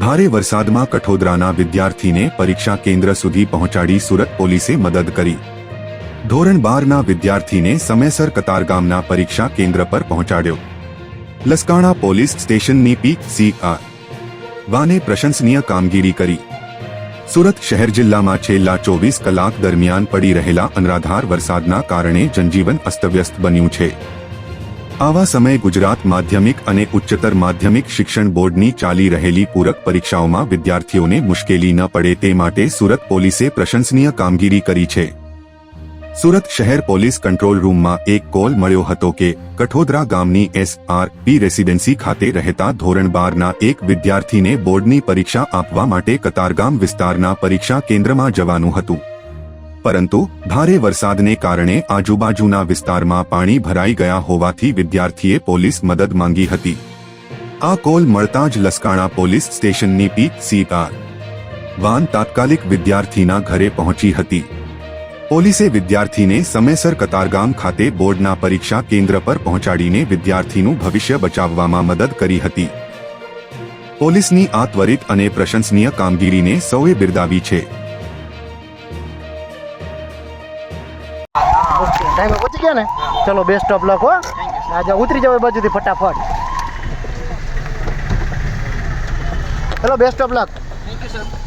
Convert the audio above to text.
ભારે વરસાદમાં કઠોદરાના વિદ્યાર્થીને પરીક્ષા કેન્દ્ર સુધી પહોંચાડી સુરત પોલીસે મદદ કરી। ધોરણ 12ના વિદ્યાર્થીને સમયસર કતારગામના પરીક્ષા કેન્દ્ર પર પહોંચાડ્યો। લસકાણા પોલીસ સ્ટેશનની પી.સી.આર. વાને પ્રશંસનીય કામગીરી કરી। સુરત શહેર જિલ્લામાં છેલ્લા 24 કલાક દરમિયાન પડી રહેલા અનરાધાર વરસાદના કારણે જનજીવન અસ્તવ્યસ્ત બન્યું છે। આવા સમયે ગુજરાત માધ્યમિક અને ઉચ્ચતર માધ્યમિક શિક્ષણ બોર્ડની ચાલી રહેલી પૂરક પરીક્ષાઓમાં વિદ્યાર્થીઓને મુશ્કેલી ન પડે તે માટે સુરત પોલીસે પ્રશંસનીય કામગીરી કરી છે। સુરત શહેર પોલીસ કંટ્રોલ રૂમમાં એક કોલ મળ્યો હતો કે કઠોદરા ગામની એસ.આર.પી. રેસિડેન્સી ખાતે રહેતા ધોરણ 12ના એક વિદ્યાર્થીને બોર્ડની પરીક્ષા આપવા માટે કતારગામ વિસ્તારના પરીક્ષા કેન્દ્રમાં જવાનું હતું, પરંતુ ભારે વરસાદને કારણે આજુબાજુના વિસ્તારમાં પાણી ભરાઈ ગયા હોવાથી વિદ્યાર્થીએ પોલીસ મદદ માંગી હતી। આ કોલ મળતા જ લસકાણા પોલીસ સ્ટેશનની પી.સી.આર. વાન તાત્કાલિક વિદ્યાર્થીના ઘરે પહોંચી હતી। પોલીસે વિદ્યાર્થીને સમયસર કતારગામ ખાતે બોર્ડના પરીક્ષા કેન્દ્ર પર પહોંચાડીને વિદ્યાર્થીનું ભવિષ્ય બચાવવામાં મદદ કરી હતી। પોલીસની આ ત્વરિત અને પ્રશંસનીય કામગીરીને સૌએ બિરદાવી છે। ટાઈમે પહોંચી ગયા ને, ચલો બેસ્ટ ઓફ લક હો। આજે ઉતરી જાવ એ બાજુથી ફટાફટ। ચલો best of luck. Thank you sir.